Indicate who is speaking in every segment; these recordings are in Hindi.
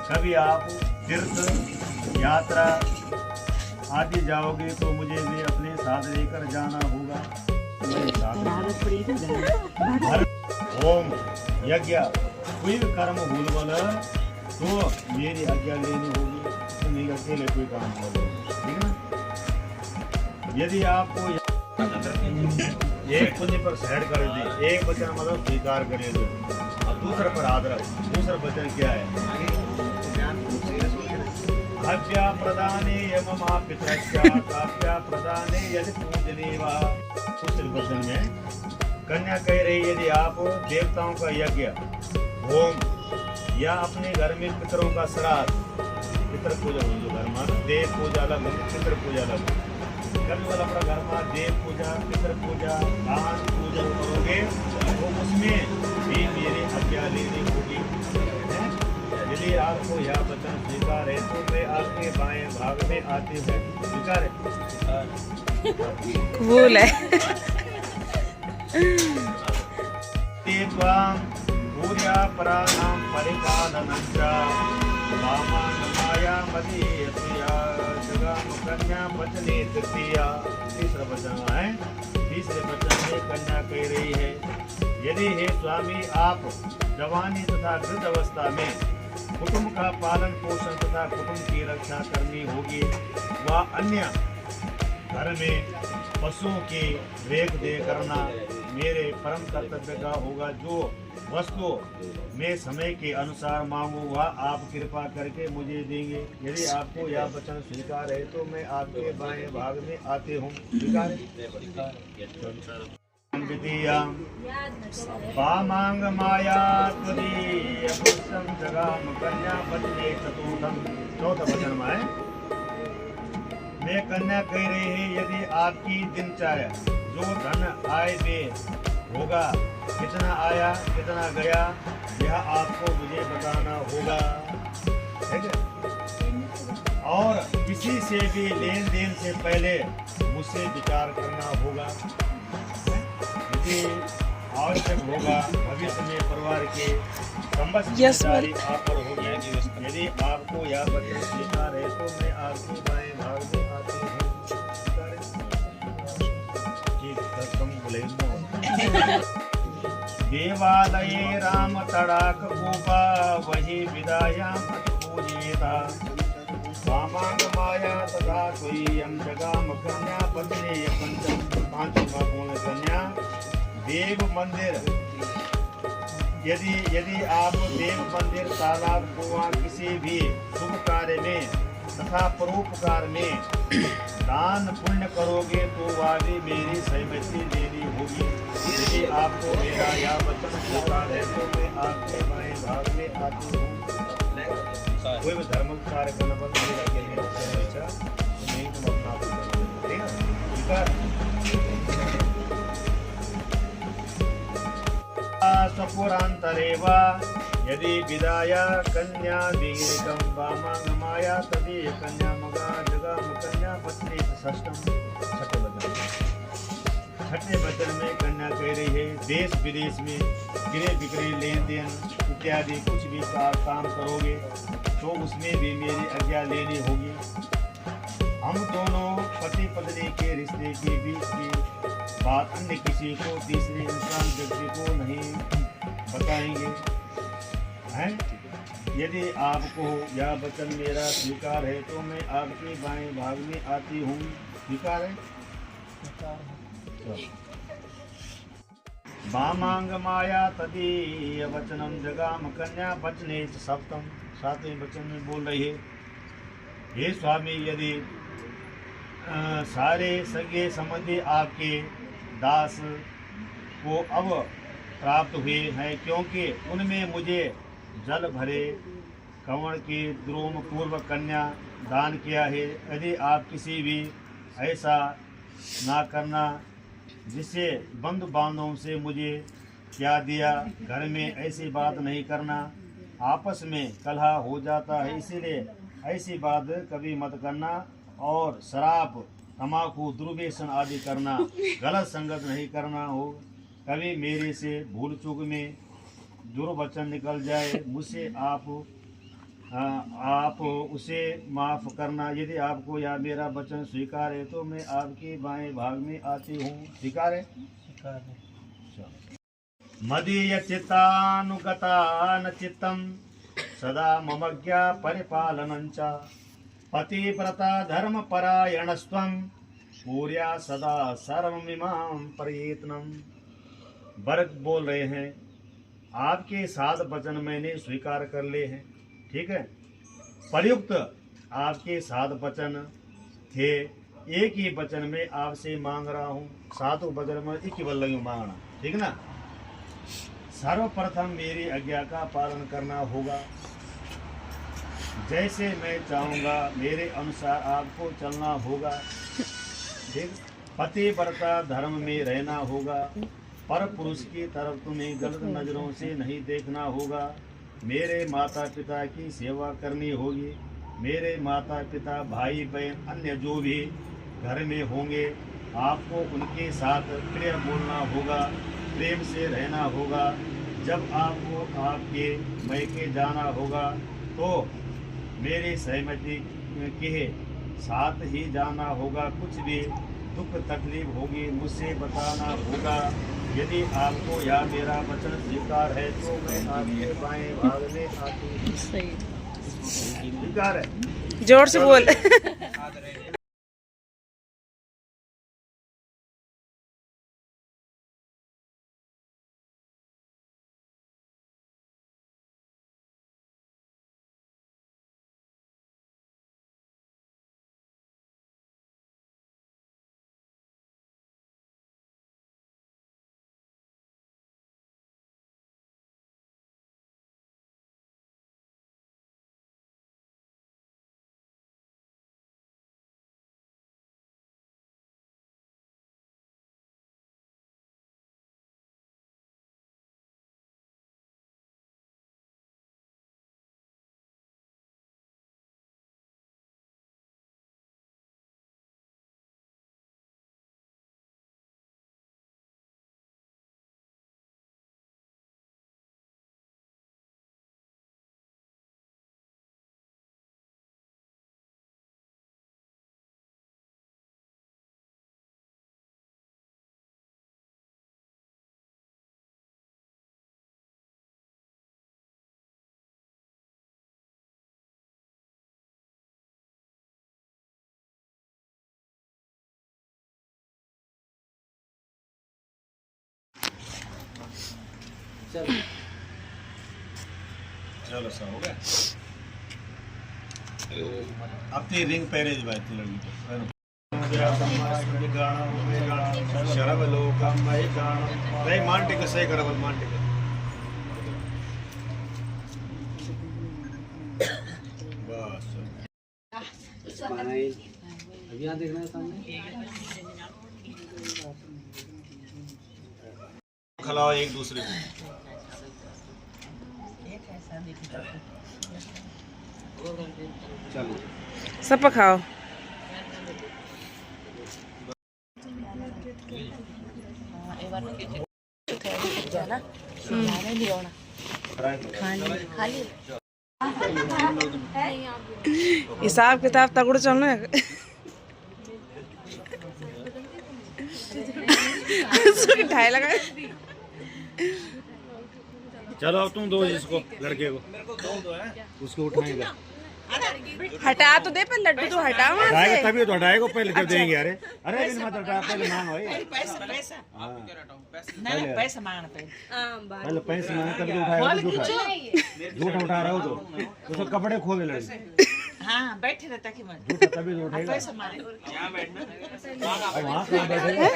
Speaker 1: कभी आप तीर्थ यात्रा आदि जाओगे तो मुझे भी अपने साथ लेकर जाना होगा। ओम यज्ञ कोई भी कर्म भूल बोला तो मेरी आज्ञा लेनी होगी, तो नहीं अकेले कोई काम बोलो, ठीक है ना। यदि आपको एक पुण्य पर सहड़ कर दे, एक वचन मतलब स्वीकार करे दो और दूसरे पर आदर, दूसरा वचन क्या है? हव्या प्रदाने यममा पितरस्या काव्या प्रदाने यदि पूजने वा। दूसरे वचन में कन्या कह रही यदि आप देवताओं का यज्ञ होम या अपने घर में पितरों का श्राद्ध, पितर पूजा हो जो घर में देव पूजा अलग हो, पितर पूजा अलग हो। कभी वाला अपना घर में देव पूजा पितर पूजा दान पूजा करोगे तो उसमें भी मेरी आज्ञा लेनी होगी। यदि आपको यह वचन स्वीकार है तो मैं आपके बाएं भाग में आती हूँ। स्वीकार है?
Speaker 2: कबूल है।
Speaker 1: त्वां पूजा पराणां परिपालनञ्च वामानमाया मदीयतया जगाम कन्या वचने तृतीया। तीसरा वचन है, तीसरे वचन में कन्या कह रही है यदि हे स्वामी आप जवानी तथा वृद्ध अवस्था में कुटुंब का पालन पोषण तथा कुटुंब की रक्षा करनी होगी व अन्य घर में पशुओं की रेख दे करना मेरे परम कर्तव्य का होगा। जो वस्तु मैं समय के अनुसार मांगू वह आप कृपा करके मुझे देंगे। यदि आपको यह वचन स्वीकार है तो मैं आपके बाएं भाग में आते हूँ। स्वीकार है? पामांग माया त्वदीय पुरुषं जगाम कन्या पत्नी चतुर्थम। चौथा वचन में मैं कन्या कह रही है यदि आपकी दिनचर्या जो धन आय व्यय होगा, कितना आया कितना गया, यह आपको मुझे बताना होगा, ठीक है। और किसी से भी लेन देन से पहले मुझसे विचार करना होगा। आवश्यक होगा भविष्य में परिवार के समस्त जिम्मेदारी आप पर होगी। यदि आपको यह वचन स्वीकार है तो मैं आपके बाएं भाग में आती हूँ। देवालये राम तड़ाक कूपा वही विदायां पूजिता वामांग माया तथा त्वय्यं जगाम कन्या पत्नी पंचम। पांचवा पूर्ण कन्या देव मंदिर। यदि आप देव मंदिर तालाब कुआं किसी भी शुभ कार्य में तथा परोपकार में दान पुण्य करोगे तो वह भी मेरी सहमति देनी होगी। यदि आपको मेरा यह वचन स्वीकार है तो मैं आपके बाएं भाग में आती हूँ। कोई भी धर्म कार्य करना बंद नहीं तुम अपना सपुरांतरेवा यदि विदाया कन्या वीरिकं वामांगमाया तदीय कन्या मगा जगाम कन्या पत्नी षष्ठम। छठे वचन में कन्या कह रही है देश विदेश में क्रय विक्रय लेन देन इत्यादि कुछ भी काम करोगे तो उसमें भी मेरी आज्ञा लेनी होगी। हम दोनों पति पत्नी के रिश्ते के बीच की बात अन्य किसी को तीसरे इंसान व्यक्ति को नहीं बताएंगे हैं। यदि आपको यह वचन मेरा स्वीकार है तो मैं आपके बाएं भाग में आती हूँ। स्वीकार है? वामांग माया तदीय वचनम जगाम कन्या वचने सप्तम। सातवें वचन में बोल रही है हे स्वामी यदि सारे सगे संबंधी आपके दास को अब प्राप्त हुए हैं क्योंकि उनमें मुझे जल भरे कंवड़ की द्रोम पूर्व कन्या दान किया है। यदि आप किसी भी ऐसा ना करना जिससे बंधु बांधवों से मुझे क्या दिया, घर में ऐसी बात नहीं करना, आपस में कलह हो जाता है, इसीलिए ऐसी बात कभी मत करना। और शराब तम्बाकू दुर्व्यसन आदि करना, गलत संगत नहीं करना हो। कभी मेरे से भूल चूक में दुर्वचन निकल जाए मुझसे आप आप उसे माफ करना। यदि आपको यह मेरा वचन स्वीकार है तो मैं आपके बाएं भाग में आती हूँ। स्वीकार है? मदीय चित्तानुगता न चित्तम सदा ममज्ञा परिपालनं च पतिव्रता धर्म परायणस्त्वं पूर्या सदा सर्वमिमां प्रयत्नम। वर्ग बोल रहे हैं, आपके 7 वचन मैंने स्वीकार कर ले हैं, ठीक है। प्रयुक्त आपके 7 वचन थे, एक ही वचन में आपसे मांग रहा हूँ। 7 वचन में एक ही बल्लंग मांगना, ठीक ना। सर्वप्रथम मेरी आज्ञा का पालन करना होगा। जैसे मैं चाहूँगा मेरे अनुसार आपको चलना होगा, ठीक। पतिव्रता धर्म में रहना होगा। पर पुरुष की तरफ तुम्हें गलत नजरों से नहीं देखना होगा। मेरे माता पिता की सेवा करनी होगी। मेरे माता पिता भाई बहन अन्य जो भी घर में होंगे, आपको उनके साथ प्रिय बोलना होगा, प्रेम से रहना होगा। जब आपको आपके मैके जाना होगा तो मेरी सहमति के साथ ही जाना होगा। कुछ भी दुख तकलीफ होगी मुझसे बताना होगा। यदि आपको यह मेरा वचन स्वीकार है तो मैं आपके बाएं भाग में आती हूँ। स्वीकार है?
Speaker 2: जोर से बोल।
Speaker 1: चलो सा हो गया। अब ती रिंग पहने जो बात लगी तो शरब लोकम मई गाणम नहीं मांटिक सही करब मांटिक बस
Speaker 3: अभी यहाँ देखना है सामने
Speaker 1: खिलाओ एक दूसरे को। चलो
Speaker 2: सब पकाओ। हिसाब किताब तगड़ चलना है। ढाई लगा।
Speaker 1: चलो अब तुम दो इसको लड़के को, उसको उठाएगा।
Speaker 2: हटा तो दे, पर लड्डू तो हटा वहाँ से।
Speaker 1: तभी तो हटाएगा, पहले जब देंगे। अरे अरे बिन मत हटा, पहले मांग भाई।
Speaker 4: पैसा पैसा मांगना
Speaker 1: पहले पैसे मांगे तभी उठाएगा। झूठा उठा रहा हो तो उसको कपड़े खोले लड़के।
Speaker 4: हाँ बैठे रहता कि मैं
Speaker 1: झूठा तभी तो उठाएगा।
Speaker 4: पैसा मांगे
Speaker 1: वहाँ कहाँ बैठेगा?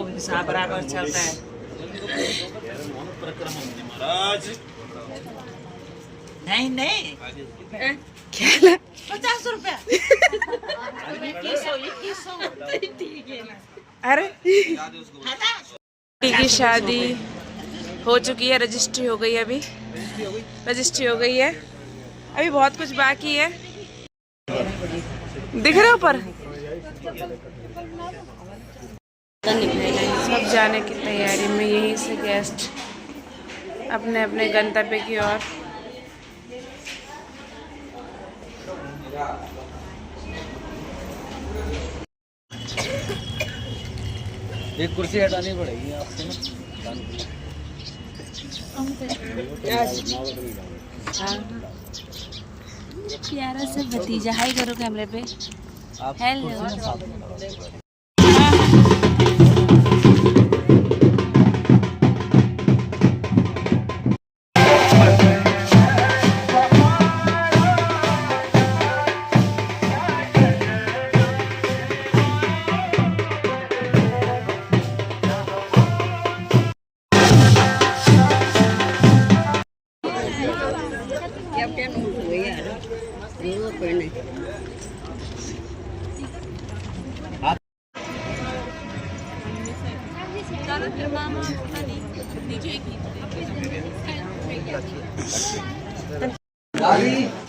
Speaker 4: हिसाब बराबर चलता है। नहीं नहीं
Speaker 2: क्या
Speaker 4: 50 रुपया।
Speaker 2: अरे की शादी हो चुकी है, रजिस्ट्री हो गई है। अभी रजिस्ट्री हो गई है, अभी बहुत कुछ बाकी है। दिख रहा है ऊपर? सब जाने की तैयारी में, यहीं से गेस्ट अपने अपने गंतव्य की ओर।
Speaker 3: एक कुर्सी हटानी पड़ेगी आपसे ना।
Speaker 5: प्यारा सा भतीजा, हाय करो कैमरे पे।
Speaker 3: आप
Speaker 5: हेलो।
Speaker 3: कुर्सी ना साथ में लगाओ।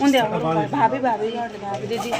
Speaker 2: उन्दे भाभी भाभी भाभी दीदी